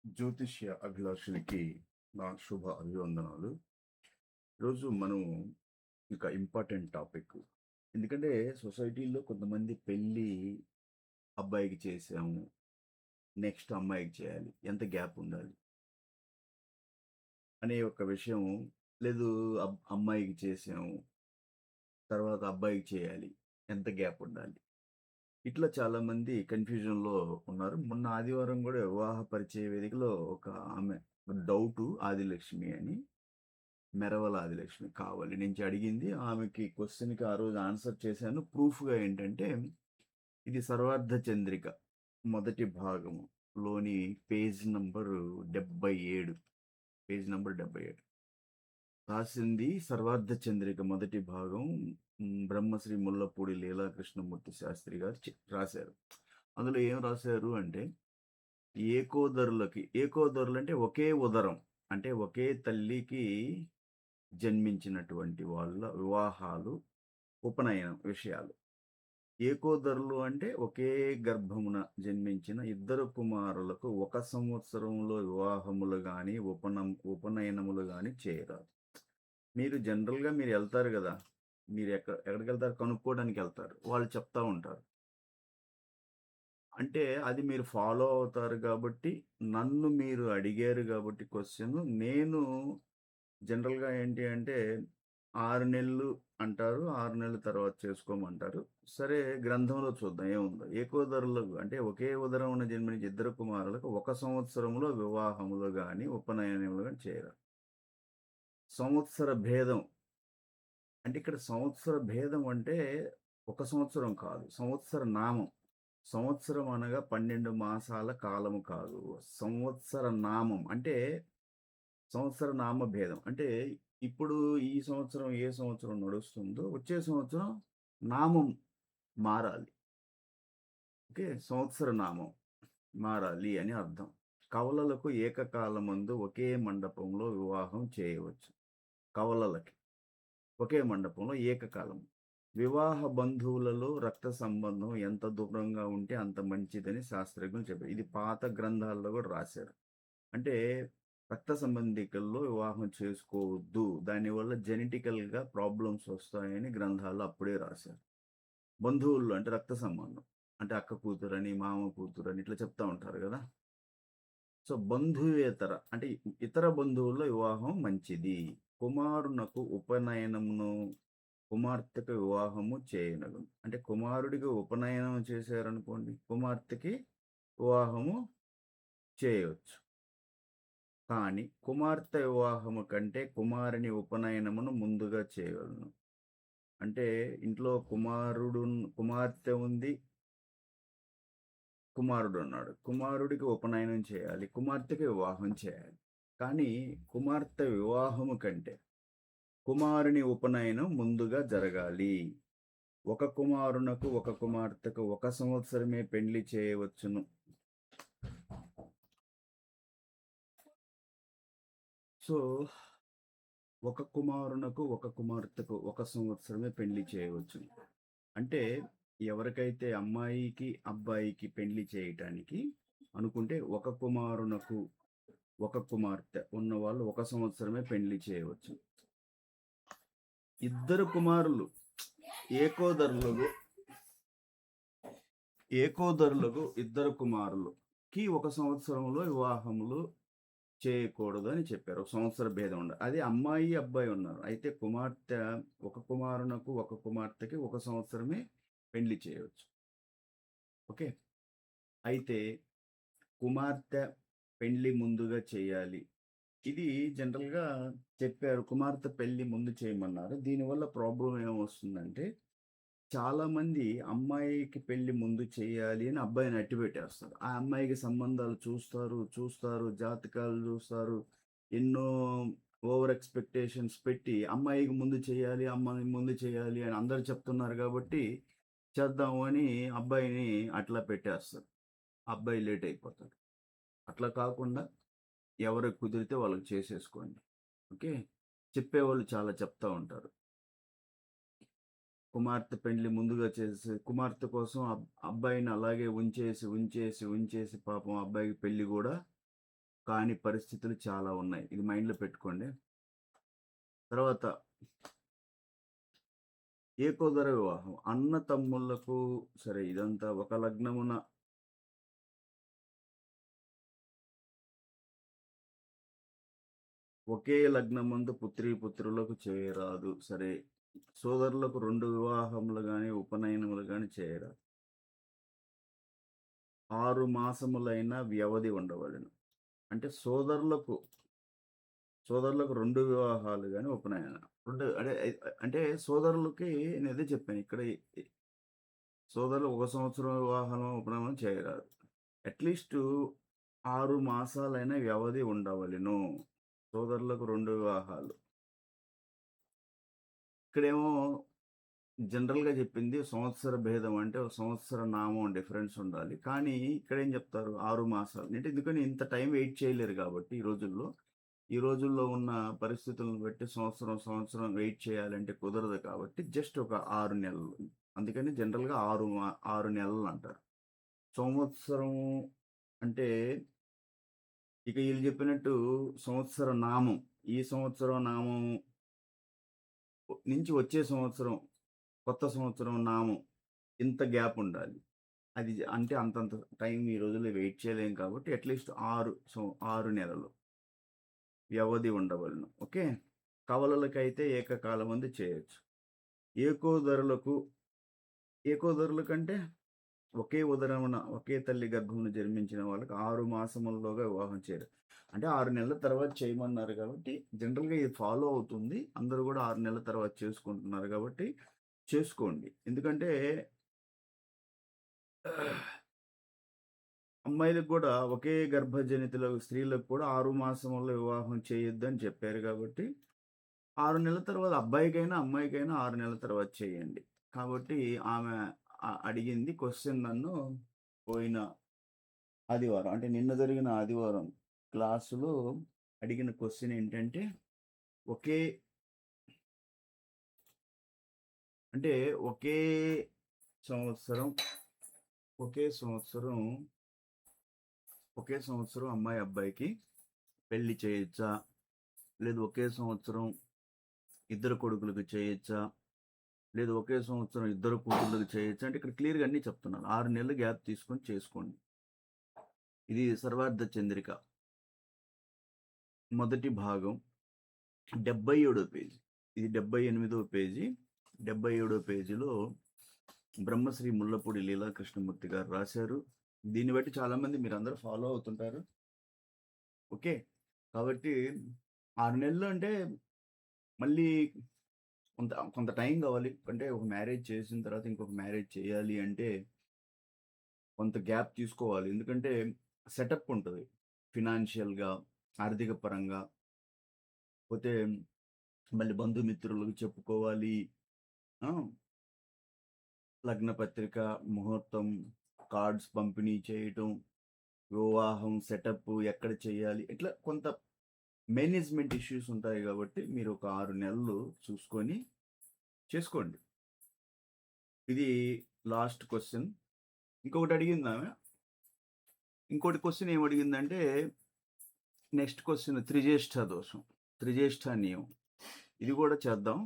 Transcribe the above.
జ్యోతిష్య అభిలాషులకి నా శుభ అభివందనాలు. ఈరోజు మనం ఇంకా ఇంపార్టెంట్ టాపిక్. ఎందుకంటే సొసైటీలో కొంతమంది పెళ్ళి అబ్బాయికి చేసాము. నెక్స్ట్ అమ్మాయికి చేయాలి. ఎంత గ్యాప్ ఉండాలి? అనే ఒక విషయం. లేదు, అమ్మాయికి చేసాము. తర్వాత అబ్బాయికి చేయాలి. ఎంత గ్యాప్ ఉండాలి? ఇట్లా చాలామంది కన్‌ఫ్యూజన్‌లో ఉన్నారు. మొన్న ఆదివారం గూడా వివాహ పరిచయ వేదికలో ఒక ఆమె డౌటు ఆదిలక్ష్మి అని. మెరవల ఆదిలక్ష్మి కావాలి నుంచి అడిగింది. ఆమెకి క్వెషన్‌కి ఆ రోజు ఆన్సర్ చేశాను. ప్రూఫ్‌గా ఏంటంటే, ఇది సర్వార్థ చంద్రిక మొదటి భాగంలోని పేజ్ నంబరు 77. Page number 77. రాసింది సర్వార్థ చంద్రిక మొదటి భాగం. బ్రహ్మశ్రీ ముల్లపూడి లీలాకృష్ణమూర్తి శాస్త్రి గారు రాశారు. అందులో ఏం రాశారు అంటే, ఏకోదరులంటే ఒకే ఉదరం. అంటే ఒకే తల్లికి జన్మించినటువంటి వాళ్ళ వివాహాలు, ఉపనయనం విషయాలు. ఏకోదరులు అంటే ఒకే గర్భమున జన్మించిన ఇద్దరు కుమారులకు 1 సంవత్సరంలో వివాహములు గాని, ఉపనయనములు గాని చేయరాదు. మీరు జనరల్‌గా ఎళ్తారు గదా! మీరు ఎక్కడికెళ్తారు? కనుక్కోవడానికెళ్తారు. వాళ్ళు చెప్తా ఉంటారు. అంటే అది మీరు ఫాలో అవుతారు గాబట్టి, నన్ను మీరు అడిగారు గాబట్టి క్వెషను నేను జనరల్‌గా ఏంటి అంటే 6 నెలలు అంటారు. 6 నెలల తర్వాత చేసుకోమంటారు. సరే, గ్రంథంలో చూద్దాం ఏముందో. ఏకోదరులకు అంటే ఒకే ఉదరమున జన్మించిన ఇద్దరు కుమారులకు 1 సంవత్సరంలో వివాహములు గాని, ఉపనయనములు గాని చేయరాదు. సంవత్సర భేదం అంటే ఇక్కడ సంవత్సర భేదం అంటే 1 సంవత్సరం కాదు. సంవత్సర నామం. సంవత్సరం అనగా 12 మాసాల కాలము కాదు. సంవత్సర నామం అంటే సంవత్సర నామ భేదం. అంటే ఇప్పుడు ఈ సంవత్సరం ఏ సంవత్సరం నడుస్తుందో, వచ్చే సంవత్సరం నామం మారాలి. ఓకే. సంవత్సర నామం మారాలి అని అర్థం. కవలలకు ఏకకాలమందు ఒకే మండపంలో వివాహం చేయవచ్చు. కవలలకి ఒకే మండపంలో ఏకకాలం. వివాహ బంధువులలో రక్త సంబంధం ఎంత దూరంగా ఉంటే అంత మంచిదని శాస్త్రజ్ఞులు చెప్పారు. ఇది పాత గ్రంథాల్లో కూడా రాశారు. అంటే రక్త సంబంధికుల్లో వివాహం చేసుకోవద్దు. దానివల్ల జెనెటికల్‌గా ప్రాబ్లమ్స్ వస్తాయని గ్రంథాల్లో అప్పుడే రాశారు. బంధువుల్లో అంటే రక్త సంబంధం. అంటే అక్క కూతురని, మామ కూతురని ఇట్లా చెప్తా ఉంటారు గదా! సో, బంధువేతర అంటే ఇతర బంధువుల్లో వివాహం మంచిది. కుమారునకు ఉపనయనమును, కుమార్తెకు వివాహము చేయనగును. అంటే కుమారుడికి ఉపనయనం చేశారనుకోండి, కుమార్తెకి వివాహము చేయొచ్చు. కానీ కుమార్తె వివాహము కంటే కుమారుని ఉపనయనమును ముందుగా చేయవలెను. అంటే ఇంట్లో కుమార్తె ఉంది, కుమారుడున్నాడు. కుమారుడికి ఉపనయనం చేయాలి. కుమార్తెకి వివాహం చేయాలి. కానీ కుమార్తె వివాహము కంటే కుమారుని ఉపనయనం ముందుగా జరగాలి. ఒక కుమారునకు, ఒక కుమార్తెకు 1 సంవత్సరమే పెండ్లి చేయవచ్చును. సో, ఒక కుమారునకు, ఒక కుమార్తెకు 1 సంవత్సరమే పెండ్లి చేయవచ్చును. అంటే ఎవరికైతే అమ్మాయికి, అబ్బాయికి పెండ్లి చేయటానికి అనుకుంటే, ఒక కుమారునకు, ఒక కుమార్తె ఉన్నవాళ్ళు 1 సంవత్సరమే పెండ్లి చేయవచ్చు. ఇద్దరు కుమారులు ఏకోదరులకు ఏకోదరులకు ఇద్దరు కుమారులుకి 1 సంవత్సరంలో వివాహములు చేయకూడదు అని చెప్పారు. ఒక సంవత్సర భేదం ఉండాలి. అదే అమ్మాయి, అబ్బాయి ఉన్నారు. అయితే కుమార్తె ఒక కుమారునకు, ఒక కుమార్తెకి 1 సంవత్సరమే పెండ్లి చేయవచ్చు. ఓకే. అయితే కుమార్తె పెండ్లి ముందుగా చేయాలి. ఇది జనరల్‌గా చెప్పారు. కుమార్తె పెళ్లి ముందు చేయమన్నారు. దీనివల్ల ప్రాబ్లమ్ ఏమొస్తుందంటే, చాలామంది అమ్మాయికి పెళ్లి ముందు చేయాలి అని అబ్బాయిని అట్టిపెట్టేస్తారు. ఆ అమ్మాయికి సంబంధాలు చూస్తారు, జాతకాలు చూస్తారు. ఎన్నో ఓవర్ ఎక్స్‌పెక్టేషన్స్ పెట్టి అమ్మాయికి ముందు చేయాలి, అమ్మాయికి ముందు చేయాలి అని అందరూ చెప్తున్నారు కాబట్టి, చేద్దాము అని అబ్బాయిని అట్లా పెట్టేస్తారు. అబ్బాయి లేట్ అయిపోతాడు. అట్లా కాకుండా ఎవరికి కుదిరితే వాళ్ళకి చేసేసుకోండి. ఓకే. చెప్పేవాళ్ళు చాలా చెప్తా ఉంటారు. కుమార్తె పెండ్లి ముందుగా చేసేసి కుమార్తె కోసం అబ్బాయిని అలాగే ఉంచేసి పాపం అబ్బాయికి పెళ్లి గూడా కాని పరిస్థితులు చాలా ఉన్నాయి. ఇది మైండ్‌లో పెట్టుకోండి. తర్వాత ఏకోదర వివాహం. అన్న తమ్ముళ్ళకు సరే ఇదంతా ఒక లగ్నమున ఒకే లగ్నమందు పుత్రీ పుత్రులకు చేయరాదు. సరే సోదరులకు 2 వివాహములు గాని, ఉపనయనములు గాని చేయరాదు. 6 మాసములైన వ్యవధి ఉండవలెను. అంటే సోదరులకు 2 వివాహాలు గాని, ఉపనయనం. 2 అంటే సోదరులకి నేనదే చెప్పాను. ఇక్కడ సోదరులు 1 సంవత్సరం వివాహం, ఉపనయనం చేయరాదు. అట్‌లీస్టు 6 మాసాలైన వ్యవధి ఉండవలెను. సోదరులకు 2 వివాహాలు. ఇక్కడేమో జనరల్‌గా చెప్పింది సంవత్సర భేదం అంటే ఒక సంవత్సర నామం డిఫరెన్స్ ఉండాలి. కానీ ఇక్కడేం చెప్తారు 6 మాసాలు. అంటే ఎందుకని ఇంత టైం వెయిట్ చేయలేరు కాబట్టి ఈ రోజుల్లో. ఈ రోజుల్లో ఉన్న పరిస్థితులను బట్టి సంవత్సరం వెయిట్ చేయాలంటే కుదరదు కాబట్టి జస్ట్ ఒక 6 నెలలు. అందుకని జనరల్‌గా 6 నెలలు అంటారు. సంవత్సరం అంటే ఇక ఈళ్ళు చెప్పినట్టు సంవత్సర నామం. ఈ సంవత్సరం నామం నుంచి వచ్చే సంవత్సరం, కొత్త సంవత్సరం నామం ఇంత గ్యాప్ ఉండాలి. అది అంటే అంతంత టైం ఈ రోజుల్లో వెయిట్ చేయలేం కాబట్టి అట్‌లీస్ట్ 6 నెలలు వ్యవధి ఉండవలెను. ఓకే. కవలలకైతే ఏకకాలమందు చేయొచ్చు. ఏకోదరులకు ఏకోదరులకంటే ఒకే ఉదరమున ఒకే తల్లి గర్భమున జన్మించిన వాళ్ళకి 6 మాసముల్లోగా వివాహం చేయరు. అంటే 6 నెలల తర్వాత చేయమన్నారు కాబట్టి జనరల్‌గా ఇది ఫాలో అవుతుంది. అందరూ గూడా 6 నెలల తర్వాత చేసుకుంటున్నారు కాబట్టి చేసుకోండి. ఎందుకంటే అమ్మాయిలకు గూడా ఒకే గర్భజనితుల స్త్రీలకు కూడా 6 మాసముల్లో వివాహం చేయొద్దని చెప్పారు కాబట్టి 6 నెలల తర్వాత అబ్బాయికైనా, అమ్మాయికైనా 6 నెలల తర్వాత చేయండి. కాబట్టి ఆమె అడిగింది క్వెషన్ నన్ను పోయిన ఆదివారం. అంటే నిన్న జరిగిన ఆదివారం క్లాసులో అడిగిన క్వెషన్ ఏంటంటే, ఒకే అంటే ఒకే సంవత్సరం, ఒకే సంవత్సరం, ఒకే సంవత్సరం అమ్మాయి, అబ్బాయికి పెళ్లి చేయొచ్చా? లేదు ఒకే సంవత్సరం ఇద్దరు కొడుకులకు చేయొచ్చా? లేదు ఒకే సంవత్సరం ఇద్దరు కూతుర్లకు చేయొచ్చా? అంటే ఇక్కడ క్లియర్‌గా అన్నీ చెప్తున్నాను. 6 నెలలు గ్యాప్ తీసుకొని చేసుకోండి. ఇది సర్వార్థ చంద్రిక. మొదటి భాగం 77 పేజీ. ఇది 78 పేజీ. 77 పేజీలో బ్రహ్మశ్రీ ముల్లపూడి లీలాకృష్ణమూర్తి గారు రాశారు. దీన్ని బట్టి చాలామంది మీరందరూ ఫాలో అవుతుంటారు. ఓకే. కాబట్టి 6 నెలలు అంటే మళ్ళీ కొంత టైం కావాలి. అంటే ఒక మ్యారేజ్ చేసిన తర్వాత ఇంకొక మ్యారేజ్ చేయాలి అంటే కొంత గ్యాప్ తీసుకోవాలి. ఎందుకంటే సెటప్ ఉంటది. ఫినాన్షియల్‌గా, ఆర్థిక పరంగా. పోతే మళ్ళీ బంధుమిత్రులకు చెప్పుకోవాలి. ఆ! లగ్న పత్రిక, ముహూర్తం, కార్డ్స్ పంపిణీ చేయటం, వివాహం సెటప్ ఎక్కడ చేయాలి? ఇట్లా కొంత మేనేజ్‌మెంట్ ఇష్యూస్ ఉంటాయి గాబట్టి మీరు ఒక 6 నెలలు చూసుకొని చేసుకోండి. ఇది లాస్ట్ క్వెషన్. ఇంకొకటి అడిగిందామె. ఇంకోటి క్వెషన్ ఏమడిగిందంటే నెక్స్ట్ క్వెషన్ త్రిజ్యేష్ఠ దోషం. త్రిజ్యేష్ఠ నియమం. ఇది గూడా చేద్దాం.